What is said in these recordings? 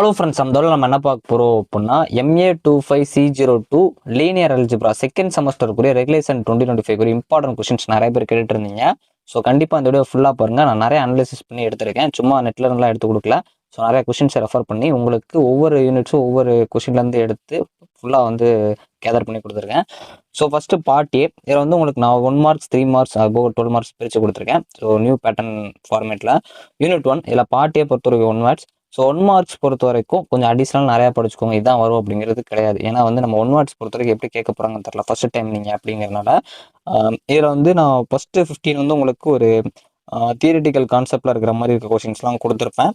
Hello friends, நம்ம என்ன பார்க்க போகிறோம் அப்படின்னா MA25C02 லீனியர் அல்ஜிப்ரா செகண்ட் செமஸ்டருக்குரிய ரெகுலேஷன் 2025 ஒரு இம்பார்ட்டன்ட் கொஸ்டின்ஸ் நிறைய பேர் கேட்டுட்டு இருந்தீங்க. ஸோ கண்டிப்பாக அந்த வீடியோ ஃபுல்லாக பாருங்கள். நான் நிறைய அனலிசிஸ் பண்ணி எடுத்திருக்கேன், சும்மா நெட்டில் இருந்தெல்லாம் எடுத்து கொடுக்கல. ஸோ நிறைய கொஸ்டின்ஸை ரெஃபர் பண்ணி உங்களுக்கு ஒவ்வொரு யூனிட்ஸும் ஒவ்வொரு கொஸ்டின்லேருந்து எடுத்து ஃபுல்லாக வந்து கேதர் பண்ணி கொடுத்துருக்கேன். ஸோ ஃபஸ்ட்டு பார்ட் ஏ, இதில் வந்து உங்களுக்கு நான் 1 மார்க்ஸ் 3 மார்க்ஸ் அபோவ் 12 மார்க்ஸ் பிரித்து கொடுத்துருக்கேன். ஸோ நியூ பேட்டர்ன் ஃபார்மேட்டில் யூனிட் 1 இதில் பார்ட் ஏ பொறுத்த வரைக்கும் 1 மார்க்ஸ். ஸோ 1 மார்க்ஸ் பொறுத்த வரைக்கும் கொஞ்சம் அடிஷ்னல் நிறையா படிச்சுக்கோங்க. இதான் வரும் அப்படிங்கிறது கிடையாது. ஏன்னா வந்து நம்ம 1 மார்க்ஸ் பொறுத்த வரைக்கும் எப்படி கேட்க போகிறாங்கன்னு தெரியல, ஃபஸ்ட்டு டைம் நீங்கள் அப்படிங்கிறனால இதில் வந்து நான் ஃபஸ்ட்டு 15 வந்து உங்களுக்கு ஒரு தியரிட்டிக்கல் கான்செப்டில் இருக்கிற மாதிரி இருக்க கொஷின்ஸ்லாம் கொடுத்துருப்பேன்.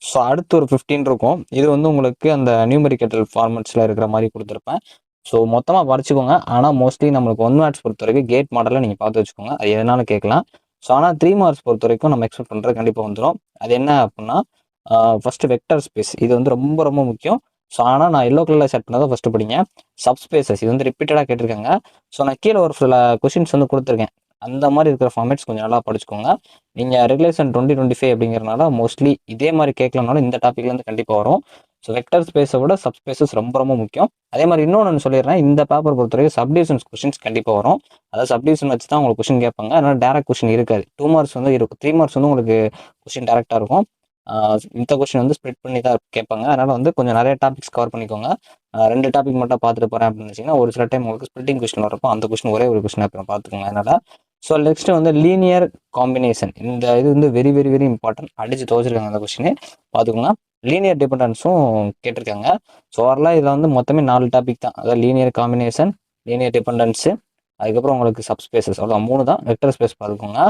ஸோ அடுத்து ஒரு 15 இருக்கும், இது வந்து உங்களுக்கு அந்த நியூமெரிக்கல் ஃபார்மெட்ஸில் இருக்கிற மாதிரி கொடுத்துருப்பேன். ஸோ மொத்தமாக படிச்சுக்கோங்க. ஆனால் மோஸ்ட்லி நம்மளுக்கு 1 மார்க்ஸ் பொறுத்த வரைக்கும் கேட் மாடலில் நீங்கள் பார்த்து வச்சுக்கோங்க, அது எதனாலும் கேட்கலாம். ஸோ ஆனால் 3 மார்க்ஸ் பொறுத்த வரைக்கும் நம்ம எக்ஸ்பெக்ட் பண்ணுறது கண்டிப்பாக வந்துடும். அது என்ன அப்படின்னா ஃபஸ்ட்டு வெக்டர் ஸ்பேஸ், இது வந்து ரொம்ப ரொம்ப முக்கியம். ஸோ ஆனால் நான் எல்லோ கலரில் செட் பண்ணதை ஃபஸ்ட்டு படிங்க. சப்ஸ்பேசஸ் இது வந்து ரிப்பீட்டடாக கேட்டிருக்காங்க. ஸோ நான் கீழே ஒரு சில கொஷின்ஸ் வந்து கொடுத்துருக்கேன், அந்த மாதிரி இருக்கிற ஃபார்மேட்ஸ் கொஞ்சம் நல்லா படிச்சுக்கோங்க. நீங்கள் ரெகுலேஷன் 2025 அப்படிங்கிறனால மோஸ்ட்லி இதே மாதிரி கேட்கலனாலும் இந்த டாப்பிக்லேருந்து கண்டிப்பாக வரும். ஸோ வெக்டர் ஸ்பேஸை விட சப்ஸ்பேசஸ் ரொம்ப ரொம்ப முக்கியம். அதே மாதிரி இன்னொன்று சொல்லிடுறேன், இந்த பேப்பர் பொறுத்தவரைக்கும் சப்டிவிஷன்ஸ் கொஸ்டின்ஸ் கண்டிப்பாக வரும். அதாவது சப்டிவிஷன் வச்சு தான் உங்களுக்கு கொஸ்டின் கேட்பாங்க. அதனால் டேரக்ட் கொஸ்டின் இருக்காது. 2 மார்க்ஸ் வந்து இருக்கும், 3 மார்க்ஸ் வந்து உங்களுக்கு கொஸ்டின் டேரெக்டாக இருக்கும். இந்த கொஸ்டின் வந்து ஸ்ப்ளிட் பண்ணி தான் கேட்பாங்க. அதனால் வந்து கொஞ்சம் நிறைய டாபிக்ஸ் கவர் பண்ணிக்கோங்க. 2 டாபிக் மட்டும் பார்த்துட்டு போகிறேன் அப்படின்னு வச்சிங்கன்னா ஒரு சில டைம் உங்களுக்கு ஸ்ப்ளிட்டிங் கொஸ்டின் வரப்போ அந்த கொஸ்டின் ஒரே ஒரு கொஸ்டின் அப்புறம் பார்த்துக்கோங்க. அதனால் ஸோ நெக்ஸ்ட்டு வந்து லீனியர் காம்பினேஷன், இந்த இது வந்து வெரி வெரி வெரி இம்பார்ட்டன்ட். அடித்து துவச்சிருக்காங்க அந்த கொஸ்டின், பார்த்துக்கோங்க. லீனியர் டிபெண்டன்ஸும் கேட்டிருக்காங்க. ஸோ வரலாம் இதில் வந்து மொத்தமே 4 டாபிக் தான். அதாவது லீனியர் காம்பினேஷன், லீனியர் டிபெண்டன்ஸு, அதுக்கப்புறம் உங்களுக்கு சப்ஸ்பேசஸ், அவ்வளோ 3 தான். வெக்டர் ஸ்பேஸ் பார்த்துக்கோங்க.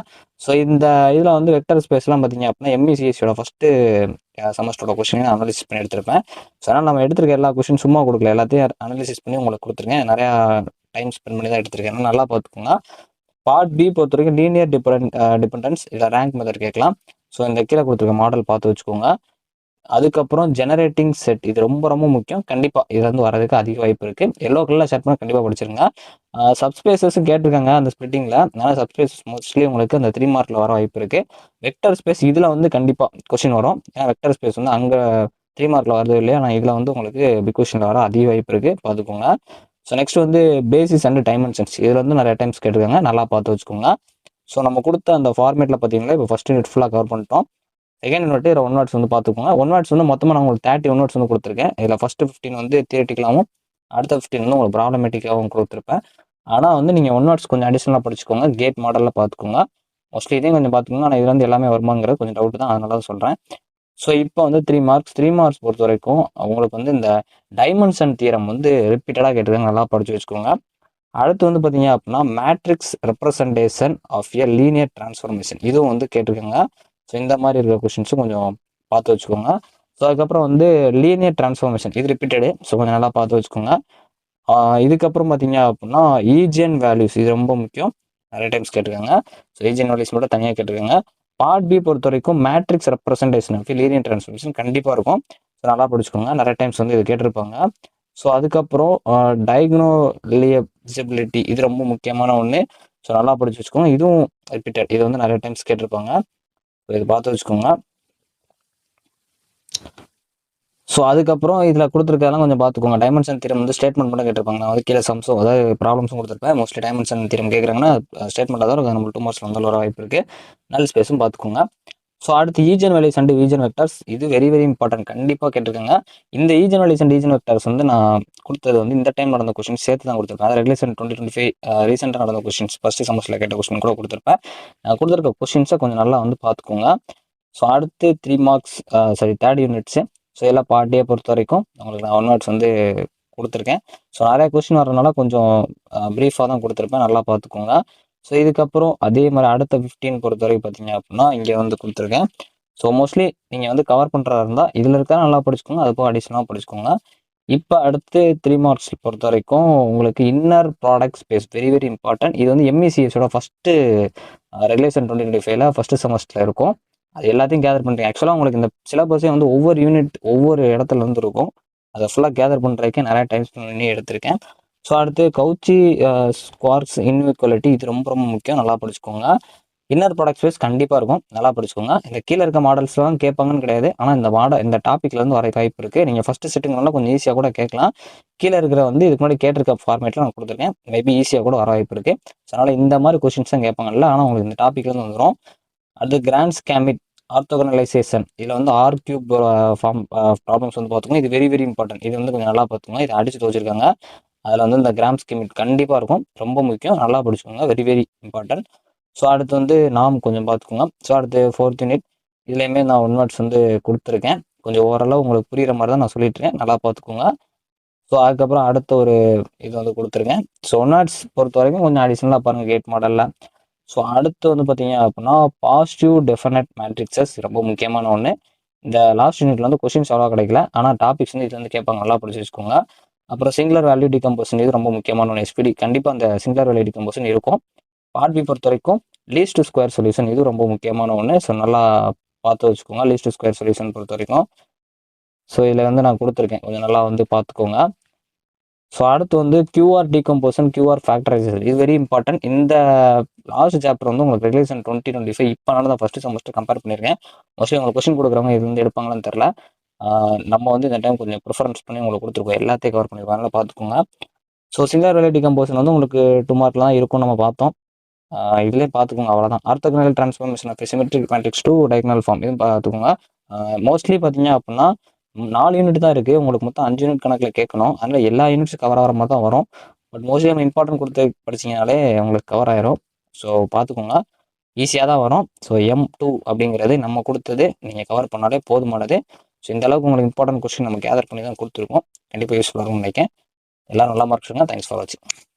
ஸோ இந்த இதில் வந்து வெக்டர் ஸ்பேஸ்லாம் பார்த்தீங்க அப்படின்னா ME/CSE ஃபஸ்ட்டு செமஸ்டரோட கொஸ்டின் அனாலிசிஸ் பண்ணி எடுத்திருப்பேன். ஸோ அதனால் நம்ம எடுத்திருக்க எல்லா கொஸ்டின் சும்மா கொடுக்கல, எல்லாத்தையும் அனாலிசிஸ் பண்ணி உங்களுக்கு கொடுத்துருக்கேன். நிறையா டைம் ஸ்பெண்ட் பண்ணி தான் எடுத்திருக்கேன், நல்லா பார்த்துக்கோங்க. பார்ட் பி பொறுத்த வரைக்கும் லீனியர் டிபெண்டன்ஸ், இதில் ரேங்க் மெத்தட் கேட்கலாம். ஸோ இந்த கீழே கொடுத்துருக்க மாடல் பார்த்து வச்சுக்கோங்க. அதுக்கப்புறம் ஜெனரேட்டிங் செட், இது ரொம்ப ரொம்ப முக்கியம். கண்டிப்பாக இதுல இருந்து வரதுக்கு அதிக வாய்ப்பு இருக்குது. எல்லோ கலரில் செட் பண்ண கண்டிப்பாக படிச்சிருங்க. சப்ஸ்பேசஸும் கேட்டிருக்காங்க அந்த ஸ்பிளிட்டிங்கில், அதனால் சப்ஸ்பேசஸ் மோஸ்ட்லி உங்களுக்கு அந்த 3 மார்க்கில் வர வாய்ப்பு இருக்குது. வெக்டர் ஸ்பேஸ் இதில் வந்து கண்டிப்பாக கொஸ்டின் வரும். ஏன்னா வெக்டர் ஸ்பேஸ் வந்து அங்கே 3 மார்க்கில் வருது இல்லையா, ஆனால் இதில் வந்து உங்களுக்கு பிக் கொஸ்டினில் வர அதிக வாய்ப்பு இருக்குது, பார்த்துக்கோங்க. ஸோ நெக்ஸ்ட் வந்து பேசிஸ் அண்ட் டைமென்ஷன்ஸ், இதில் வந்து நிறைய டைம்ஸ் கேட்டிருக்காங்க, நல்லா பார்த்து வச்சுக்கோங்க. ஸோ நம்ம கொடுத்த அந்த ஃபார்மேட்டில் பார்த்தீங்கன்னா இப்போ ஃபஸ்ட் யூனிட் ஃபுல்லாக கவர் பண்ணிட்டோம். செகண்ட் யூனிட் இதில் 1 வேர்ட்ஸ் வந்து பார்த்துக்கோங்க. 1 வேர்ட்ஸ் வந்து மொத்தமாக நான் உங்களுக்கு 30 1 வேர்ட்ஸ் வந்து கொடுத்துருக்கேன். இதில் ஃபஸ்ட்டு 15 வந்து தியரிட்டிக்கலாகவும் அடுத்த 15 வந்து உங்களுக்கு ப்ராப்ளமேட்டிக்காகவும் கொடுத்துருப்பேன். ஆனால் வந்து நீங்கள் 1 வேர்ட்ஸ் கொஞ்சம் அடிஷனலாக படிச்சுக்கோங்க, கேட் மாடலில் பார்த்துக்கோங்க. மோஸ்ட்லி இதையும் கொஞ்சம் பார்த்துக்கோங்க. ஆனால் இதுல வந்து எல்லாமே வருமாங்கிறது கொஞ்சம் டவுட் தான், அதனால தான் சொல்கிறேன். ஸோ இப்போ வந்து 3 மார்க்ஸ் பொறுத்த வரைக்கும் உங்களுக்கு வந்து இந்த டைமென்ஷன் தியரம் வந்து ரிப்பீட்டடாக கேட்டிருக்காங்க, நல்லா படித்து வச்சுக்கோங்க. அடுத்து வந்து பார்த்தீங்க அப்படின்னா matrix representation of a linear transformation, இதுவும் வந்து கேட்டிருக்காங்க. ஸோ இந்த மாதிரி இருக்கிற கொஷின்ஸும் கொஞ்சம் பார்த்து வச்சுக்கோங்க. ஸோ அதுக்கப்புறம் வந்து லீனியர் டிரான்ஸ்ஃபார்மேஷன், இது ரிப்பீட்டடு, ஸோ கொஞ்சம் நல்லா பார்த்து வச்சுக்கோங்க. இதுக்கப்புறம் பார்த்தீங்க அப்படின்னா ஈஜென் வேல்யூஸ், இது ரொம்ப முக்கியம், நிறைய டைம்ஸ் கேட்டிருக்காங்க. ஸோ ஈஜென் வேல்யூஸ் மட்டும் தனியாக கேட்டிருக்காங்க. பார்ட் பி பொறுத்த வரைக்கும் matrix representation of linear transformation கண்டிப்பாக இருக்கும். ஸோ நல்லா படிச்சுக்கோங்க, நிறைய டைம்ஸ் வந்து இது கேட்டிருப்பாங்க. ஸோ அதுக்கப்புறம் டயக்னோலியபிலிட்டி, இது ரொம்ப முக்கியமான ஒன்று. ஸோ நல்லா படிச்சு வச்சுக்கோங்க, இதுவும் ரிப்பீட்டட், இது வந்து நிறைய டைம்ஸ் கேட்டிருப்பாங்க. இது பார்த்து வச்சுக்கோங்க. ஸோ அதுக்கப்புறம் இதில் கொடுத்துருக்கதெல்லாம் கொஞ்சம் பார்த்துக்கோங்க. டைமென்ஷன் தியரம் வந்து ஸ்டேட்மெண்ட் மட்டும் கேட்டிருப்பாங்க. நான் வந்து கீழே சம்ஸும் அதாவது ப்ராப்ளம்ஸும் கொடுத்துருப்பேன். மோஸ்ட்லி டைமென்ஷன் தியரம் கேட்குறாங்கன்னா ஸ்டேட்மெண்ட் தான் இருக்கும், நம்மளுக்கு 2 மார்க்ஸில் வந்து வர வாய்ப்பு இருக்குது. நல் ஸ்பேஸும் பார்த்துக்கோங்க. ஸோ அடுத்து eigen values and eigen vectors, இது வெரி வெரி இம்பார்ட்டன்ட், கண்டிப்பாக கேட்டிருக்காங்க. இந்த eigen values and eigen vectors வந்து நான் கொடுத்தது வந்து இந்த டைம் நடந்த கொஸ்டின் சேர்த்து தான் கொடுத்துருப்பேன். அதாவது ரெகுலேஷன் 2025 ரீசெண்டாக நடந்த கொஸ்டின்ஸ், ஃபஸ்ட்டு செமஸ்டரில் கேட்ட கொஸ்டின் கூட கொடுத்துருப்பேன். நான் கொடுத்துருக்க கொஸ்டின்ஸை கொஞ்சம் நல்லா வந்து பார்த்துக்கோங்க. ஸோ அடுத்து 3 மார்க்ஸ் தேர்ட் யூனிட்ஸு. ஸோ எல்லாம் பார்ட்டியை பொறுத்த வரைக்கும் உங்களுக்கு நான் 1 வேர்ட்ஸ் வந்து கொடுத்துருக்கேன். ஸோ நிறைய கொஸ்டின் வரதுனால கொஞ்சம் ப்ரீஃபாக தான் கொடுத்துருப்பேன், நல்லா பார்த்துக்கோங்க. ஸோ இதுக்கப்புறம் அதே மாதிரி அடுத்த 15 பொறுத்த வரைக்கும் பார்த்தீங்க அப்படின்னா இங்கே வந்து கொடுத்துருக்கேன். ஸோ மோஸ்ட்லி நீங்கள் வந்து கவர் பண்ணுறதா இருந்தால் இதில் இருக்கா நல்லா படிச்சுக்கோங்க, அது போக அடிஷனலாக படிச்சுக்கோங்க. இப்போ அடுத்து 3 மார்க்ஸ் பொறுத்த வரைக்கும் உங்களுக்கு inner product space very very important. இது வந்து ME/CSE ஃபஸ்ட்டு ரெகுலேஷன் 2025 ஃபஸ்ட்டு செமஸ்டரில் இருக்கும். அது எல்லாத்தையும் கேதர் பண்ணுறீங்க. ஆக்சுவலாக உங்களுக்கு இந்த சிலபஸே வந்து ஒவ்வொரு யூனிட் ஒவ்வொரு இடத்துல இருந்து இருக்கும். அதை ஃபுல்லாக கேதர் பண்ணுறதுக்கே நிறையா டைம் ஸ்பெண்ட் பண்ணி எடுத்திருக்கேன். ஸோ அடுத்து கவுச்சி ஸ்குவார்ட்ஸ் இன்இக்வாலிட்டி, இது ரொம்ப ரொம்ப முக்கியம், நல்லா படிச்சுக்கோங்க. இன்னர் ப்ராடக்ட் ஸ்பேஸ் கண்டிப்பாக இருக்கும், நல்லா படிச்சுக்கோங்க. இந்த கீழே இருக்க மாடல்ஸ்லாம் கேட்பாங்கன்னு கிடையாது, ஆனால் இந்த டாப்பிக்லேருந்து வர வாய்ப்பு இருக்குது. நீங்கள் ஃபஸ்ட்டு செட்டுங்கனால கொஞ்சம் ஈஸியாக கூட கேட்கலாம். கீழே இருக்கிற வந்து இதுக்கு முன்னாடி கேட்டிருக்க ஃபார்மேட்டில் நான் கொடுத்துருக்கேன், மேபி ஈஸியாக கூட வர வாய்ப்பு இருக்குது. ஸோ அதனால் இந்த மாதிரி கொஷின்ஸ் தான் கேட்பாங்கல்ல, ஆனால் உங்களுக்கு இந்த டாப்பிக்லேருந்து வந்துடும். அது கிராண்ட் ஸ்கேமிட் ஆர்த்தோகனலைசேஷன், இதில் வந்து ஆர் கியூப் ஃபார்ம் ப்ராப்ளம்ஸ் வந்து பார்த்துக்கோங்க. இது வெரி வெரி இம்பார்ட்டன்ட், இது வந்து கொஞ்சம் நல்லா பார்த்துக்கோங்க. இதை அடிச்சு வச்சிருக்காங்க. அதில் வந்து இந்த கிராம் ஸ்கீமிட் கண்டிப்பாக இருக்கும், ரொம்ப முக்கியம், நல்லா படிச்சுக்கோங்க, வெரி வெரி இம்பார்ட்டன்ட். ஸோ அடுத்து வந்து நாம் கொஞ்சம் பார்த்துக்கோங்க. ஸோ அடுத்து 4th யூனிட், இதுலேயுமே நான் ஒன் வேர்ட்ஸ் வந்து கொடுத்துருக்கேன். கொஞ்சம் ஓரளவு உங்களுக்கு புரிகிற மாதிரி தான் நான் சொல்லிட்டுருக்கேன், நல்லா பார்த்துக்கோங்க. ஸோ அதுக்கப்புறம் அடுத்த ஒரு இது வந்து கொடுத்துருக்கேன். ஸோ ஒன் வேர்ட்ஸ் பொறுத்த வரைக்கும் கொஞ்சம் அடிஷ்னலாக பாருங்கள் கேட் மாடலில். ஸோ அடுத்து வந்து பார்த்தீங்க அப்படின்னா பாசிட்டிவ் டெஃபினட் மேட்ரிக்ஸஸ் ரொம்ப முக்கியமான ஒன்று. இந்த லாஸ்ட் யூனிட்ல வந்து கொஸ்டின்ஸ் அவ்வளோ கிடைக்கல, ஆனால் டாபிக்ஸ் வந்து இதுல வந்து கேட்பாங்க, நல்லா படிச்சு வச்சுக்கோங்க. அப்புறம் சிங்குலர் வேல்யூ டிகம்போசன், இது ரொம்ப முக்கியமான ஒன்று. எஸ்பிடி கண்டிப்பாக அந்த சிங்குலர் வேல்யூ டிகம்போசன் இருக்கும். பார்ட் பி பொறுத்த வரைக்கும் லீஸ்ட் ஸ்கொயர் சொல்யூஷன், இது ரொம்ப முக்கியமான ஒன்று. ஸோ நல்லா பார்த்து வச்சுக்கோங்க லீஸ்ட் ஸ்கொயர் சொல்யூஷன் பொறுத்த வரைக்கும். ஸோ இதில் வந்து நான் கொடுத்துருக்கேன், கொஞ்சம் நல்லா வந்து பார்த்துக்கோங்க. ஸோ அடுத்து வந்து கியூஆர் டிகம்போசன், கியூஆர் ஃபேக்டரைசேஷன், இது வெரி இம்பார்ட்டன்ட். இந்த லாஸ்ட் சாப்டர் வந்து உங்களுக்கு ரெகுலேஷன் 2025 இப்போ தான் ஃபஸ்ட்டு செமஸ்டர் கம்பேர் பண்ணியிருக்கேன். மோஸ்ட்லி உங்களுக்கு கொஸ்டின் கொடுக்குறவங்க இது வந்து எடுப்பாங்களான்னு தெரில. நம்ம வந்து இந்த டைம் கொஞ்சம் ப்ரிஃபரன்ஸ் பண்ணி உங்களுக்கு கொடுத்துருக்கோம், எல்லாத்தையும் கவர் பண்ணியிருக்கோம், அதனால் பார்த்துக்கோங்க. ஸோ சிங்குலர் வேல்யூ டிகம்போசன் வந்து உங்களுக்கு 2 மார்க்லாம் இருக்கும், நம்ம பார்த்தோம். இதுலேயே பார்த்துக்கோங்க, அவ்வளோதான். Orthogonal transformation of symmetric matrix to diagonal form, இதுவும் பார்த்துக்கோங்க. மோஸ்ட்லி பார்த்தீங்க அப்படின்னா 4 யூனிட் தான் இருக்குது, உங்களுக்கு மொத்தம் 5 யூனிட் கணக்கில் கேட்கணும். அதனால் எல்லா யூனிட்ஸும் கவர் ஆகிற மாதிரி தான் வரும். பட் மோஸ்ட்லி நம்ம இம்பார்ட்டன்ட் கொடுத்து படிச்சிங்கனாலே உங்களுக்கு கவர் ஆயிரும். ஸோ பார்த்துக்கோங்க, ஈஸியாக தான் வரும். ஸோ M2 அப்படிங்கிறது நம்ம கொடுத்தது, நீங்கள் கவர் பண்ணாலே போதுமானது. ஸோ இந்த அளவுக்கு உங்களுக்கு இம்பார்ட்டன்ட் கொஸ்டின் நம்ம கேதர் பண்ணி தான் கொடுத்துருக்கோம். கண்டிப்பாக யூஸ்ஃபுல்லாக இருக்கும்னு நினைக்கிறேன். எல்லோரும் நல்லா மார்க் எடுங்க. தேங்க்ஸ் ஃபார் வாட்சிங்.